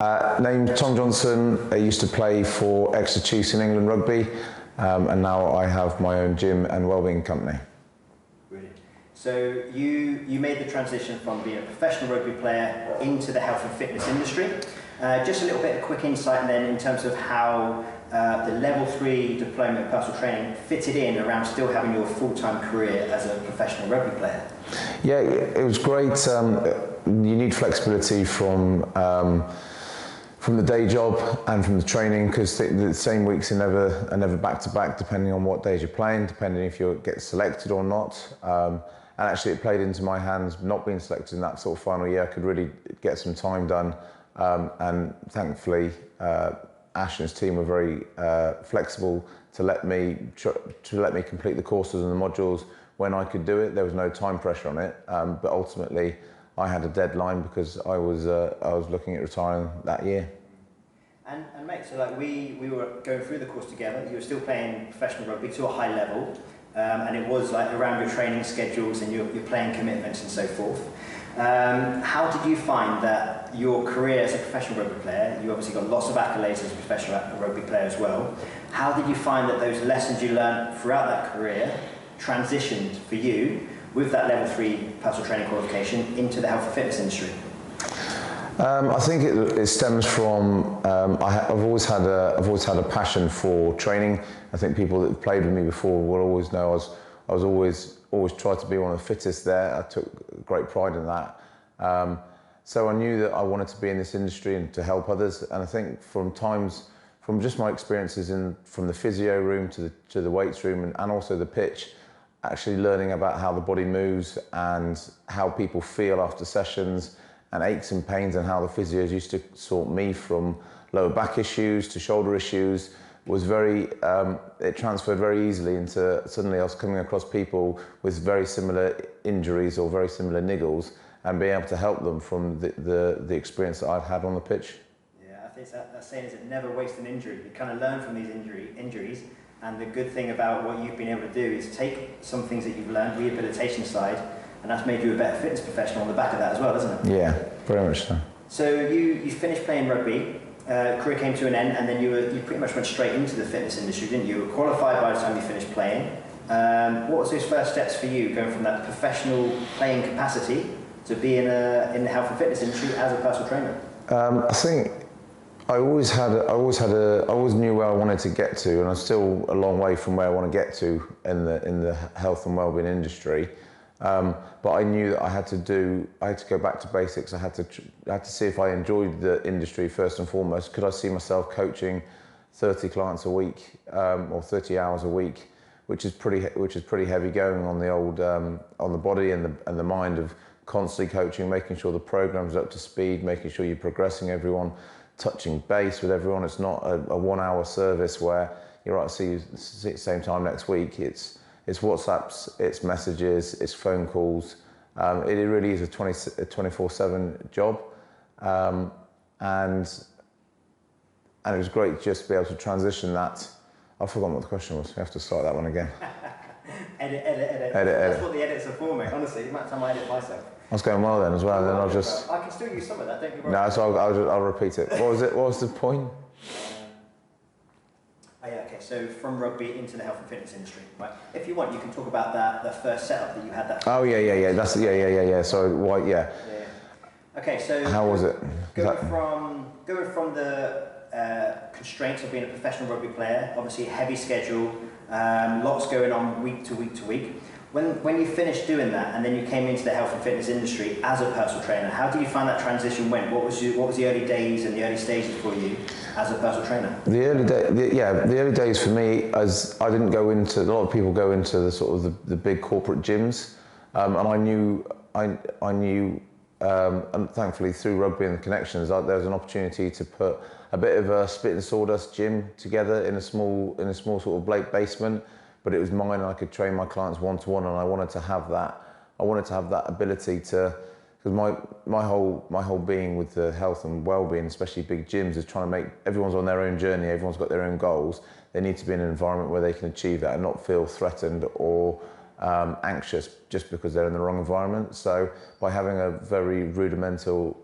Named Tom Johnson. I used to play for Exeter Chiefs in England rugby, and now I have my own gym and wellbeing company. Brilliant. So you made the transition from being a professional rugby player into the health and fitness industry. Just a little bit of quick insight then in terms of how the level 3 diploma in personal training fitted in around still having your full-time career as a professional rugby player. Yeah, it was great. You need flexibility from the day job and from the training, because the same weeks are never back to back, depending on what days you're playing, depending if you get selected or not. And actually it played into my hands not being selected in that sort of final year. I could really get some time done, and thankfully Ash and his team were very flexible to let me complete the courses and the modules when I could do it. There was no time pressure on it, but ultimately I had a deadline because I was looking at retiring that year. And mate, so like we were going through the course together. You were still playing professional rugby to a high level, and it was like around your training schedules and your playing commitments and so forth. How did you find that your career as a professional rugby player, you obviously got lots of accolades as a professional rugby player as well, how did you find that those lessons you learned throughout that career transitioned for you with that level 3 personal training qualification into the health and fitness industry? I think it stems from I've always had a passion for training. I think people that have played with me before will always know I was always tried to be one of the fittest there. I took great pride in that. So I knew that I wanted to be in this industry and to help others. And I think from just my experiences from the physio room to the weights room and also the pitch, actually learning about how the body moves and how people feel after sessions and aches and pains, and how the physios used to sort me from lower back issues to shoulder issues was it transferred very easily into, suddenly I was coming across people with very similar injuries or very similar niggles and being able to help them from the experience that I've had on the pitch. Yeah, I think that saying is it never waste an injury. You kind of learn from these injuries, and the good thing about what you've been able to do is take some things that you've learned, rehabilitation side, and that's made you a better fitness professional on the back of that as well, doesn't it? Yeah, very much so. So you finished playing rugby, career came to an end, and then you pretty much went straight into the fitness industry, didn't you? You were qualified by the time you finished playing. What was those first steps for you, going from that professional playing capacity to being in the health and fitness industry as a personal trainer? I think I always knew where I wanted to get to, and I'm still a long way from where I want to get to in the health and wellbeing industry. But I knew that I had to go back to basics. I had to see if I enjoyed the industry first and foremost. Could I see myself coaching 30 clients a week, or 30 hours a week, which is pretty heavy going on the old on the body and the mind, of constantly coaching, making sure the program's up to speed, making sure you're progressing everyone, touching base with everyone. It's not a 1 hour service where you're right, see you same time next week. It's WhatsApps, it's messages, it's phone calls. It really is a 24/7 job, and it was great just to be able to transition that. I've forgotten what the question was. We have to start that one again. Edit. That's what the edits are for, mate. Honestly, the amount of time I edit myself. I was going well then as well. Then I'll just. I can still use some of that. Don't you worry. No, so I'll repeat it. What was it? What was the point? Okay, so from rugby into the health and fitness industry, right? If you want, you can talk about the first setup that you had. That. Yeah. That's yeah. So why? Yeah. Okay, so how was it? Going from the constraints of being a professional rugby player, obviously a heavy schedule, lots going on week to week. When you finished doing that, and then you came into the health and fitness industry as a personal trainer, how did you find that transition went? What was the early days and the early stages for you as a personal trainer? The early days for me, as I didn't go into, a lot of people go into the sort of the big corporate gyms, and I knew, and thankfully through rugby and the connections, there was an opportunity to put a bit of a spit and sawdust gym together in a small sort of basement. But it was mine, and I could train my clients one-to-one, and I wanted to have that. I wanted to have that ability to, because my whole being with the health and well-being, especially big gyms, is trying to make, everyone's on their own journey, everyone's got their own goals. They need to be in an environment where they can achieve that and not feel threatened or anxious just because they're in the wrong environment. So by having a very rudimental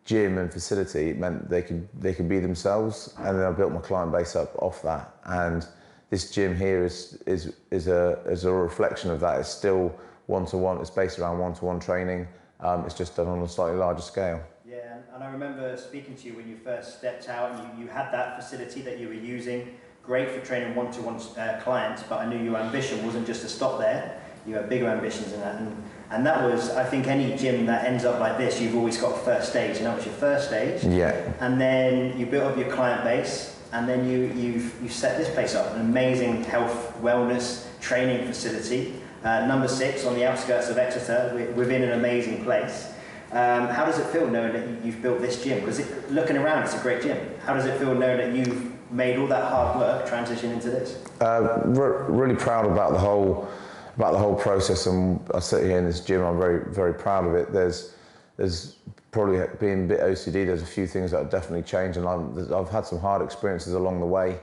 gym and facility, it meant they could be themselves, and then I built my client base up off that. And this gym here is a reflection of that. It's still one-to-one. It's based around one-to-one training. It's just done on a slightly larger scale. Yeah, and I remember speaking to you when you first stepped out, and you had that facility that you were using, great for training one-to-one clients, but I knew your ambition wasn't just to stop there. You had bigger ambitions than that. And that was, I think, any gym that ends up like this, you've always got a first stage, and that was your first stage. Yeah. And then you built up your client base, and then you've set this place up, an amazing health, wellness, training facility. Number 6 on the outskirts of Exeter, within an amazing place. How does it feel knowing that you've built this gym? Because looking around, it's a great gym. How does it feel knowing that you've made all that hard work transition into this? Really proud about the whole process, and I sit here in this gym. I'm very, very proud of it. There's probably being a bit OCD. There's a few things that have definitely changed, and I've had some hard experiences along the way,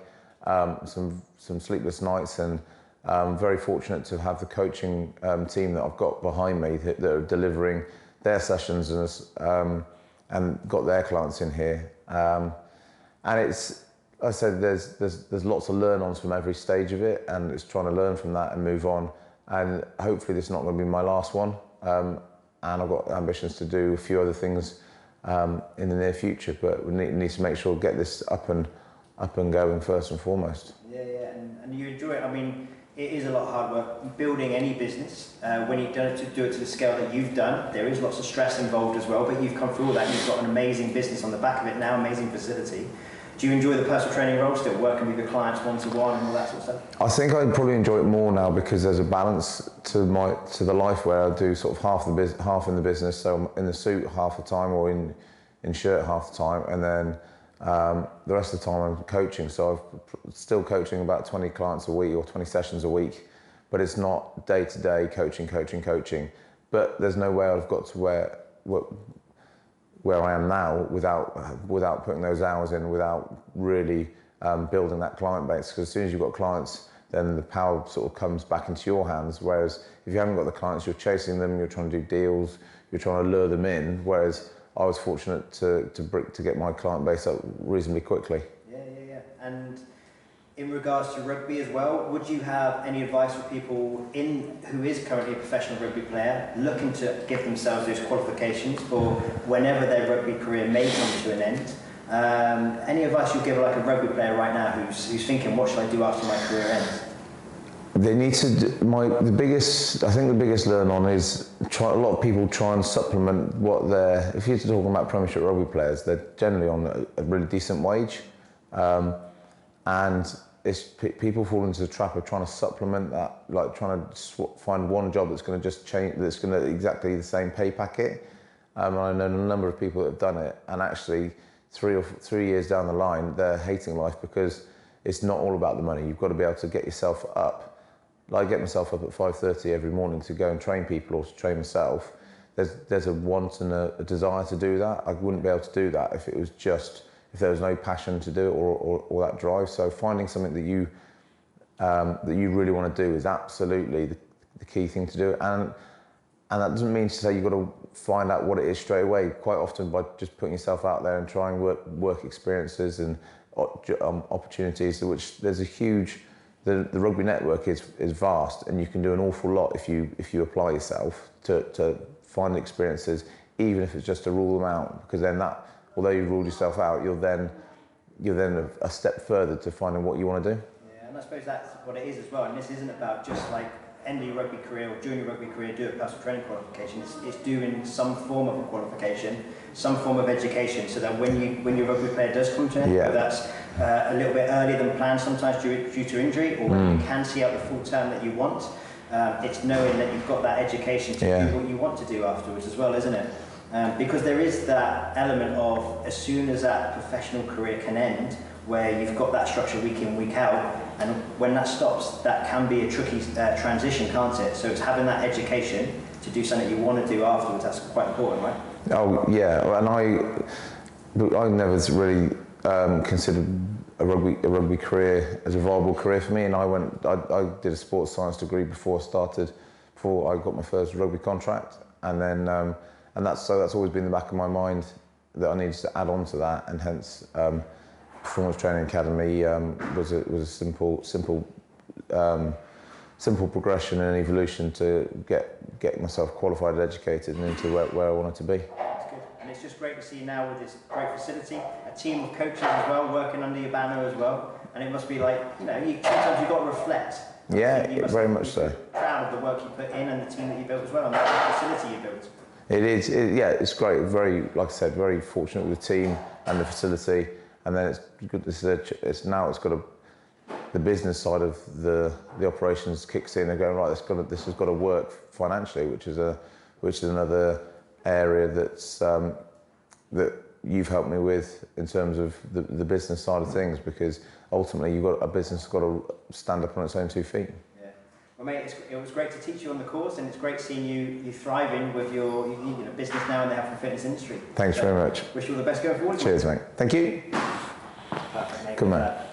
some sleepless nights, and I'm very fortunate to have the coaching team that I've got behind me that are delivering their sessions and got their clients in here. And it's, I said, there's lots to learn on from every stage of it, and it's trying to learn from that and move on. And hopefully this is not going to be my last one. And I've got ambitions to do a few other things in the near future, but we need to make sure get this up and going first and foremost. Yeah, and you enjoy it. I mean, it is a lot of hard work building any business. When you don't do it to the scale that you've done, there is lots of stress involved as well, but you've come through all that. You've got an amazing business on the back of it now, amazing facility. Do you enjoy the personal training role still, working with your clients one-to-one and all that sort of stuff? I think I'd probably enjoy it more now because there's a balance to the life where I do sort of half in the business, so I'm in the suit half the time or in shirt half the time, and then the rest of the time I'm coaching. So I'm still coaching about 20 clients a week or 20 sessions a week, but it's not day-to-day coaching. But there's no way I've got to where I am now without putting those hours in, without really building that client base. Because as soon as you've got clients, then the power sort of comes back into your hands. Whereas if you haven't got the clients, you're chasing them, you're trying to do deals, you're trying to lure them in. Whereas I was fortunate to get my client base up reasonably quickly. Yeah. And in regards to rugby as well, would you have any advice for people who is currently a professional rugby player looking to give themselves those qualifications for whenever their rugby career may come to an end? Any advice you'd give like a rugby player right now who's thinking, what should I do after my career ends? They need to. I think the biggest learn on is a lot of people try and supplement what they're. If you're talking about Premiership rugby players, they're generally on a really decent wage, and people fall into the trap of trying to supplement that, like trying to find one job that's going to just change, that's going to exactly the same pay packet. I know a number of people that have done it, and actually 3 years down the line, they're hating life because it's not all about the money. You've got to be able to get yourself up. Like I get myself up at 5:30 every morning to go and train people or to train myself. There's a want and a desire to do that. I wouldn't be able to do that if there was no passion to do it or that drive. So finding something that you really want to do is absolutely the key thing to do. And that doesn't mean to say you've got to find out what it is straight away. Quite often by just putting yourself out there and trying work experiences and opportunities, which there's a huge. The rugby network is vast, and you can do an awful lot if you apply yourself to find experiences, even if it's just to rule them out. Because then although you've ruled yourself out, you're then a step further to finding what you want to do. Yeah, and I suppose that's what it is as well. And this isn't about just like ending your rugby career or during your rugby career do a personal training qualification. It's doing some form of a qualification, some form of education, so that when your rugby player does come to an end, whether that's a little bit earlier than planned, sometimes due to injury, or when you can see out the full term that you want, it's knowing that you've got that education to do what you want to do afterwards as well, isn't it? Because there is that element of, as soon as that professional career can end, where you've got that structure week in, week out, and when that stops, that can be a tricky transition, can't it? So it's having that education to do something you want to do afterwards. That's quite important, right? Oh yeah, and I never really considered a rugby career as a viable career for me, and I did a sports science degree before I got my first rugby contract, and then and that's always been in the back of my mind that I needed to add on to that, and hence Performance Training Academy was a simple progression and evolution to get myself qualified and educated and into where I wanted to be. That's good. And it's just great to see you now with this great facility, a team of coaches as well, working under your banner as well. And it must be like, sometimes you've got to reflect. Yeah, very much so. Proud of the work you put in and the team that you built as well, and the facility you built. It is, yeah, it's great. Very, like I said, very fortunate with the team and the facility. And then it's good. The business side of the operations kicks in. They're going, right, this has got to work financially, which is another area that you've helped me with in terms of the business side of things, because ultimately a business has got to stand up on its own 2 feet. Yeah. Well, mate, it was great to teach you on the course, and it's great seeing you thriving with your business now in the health and fitness industry. Thanks very much. Wish you all the best going forward. Cheers, mate. Thank you. Perfect, mate. Good man.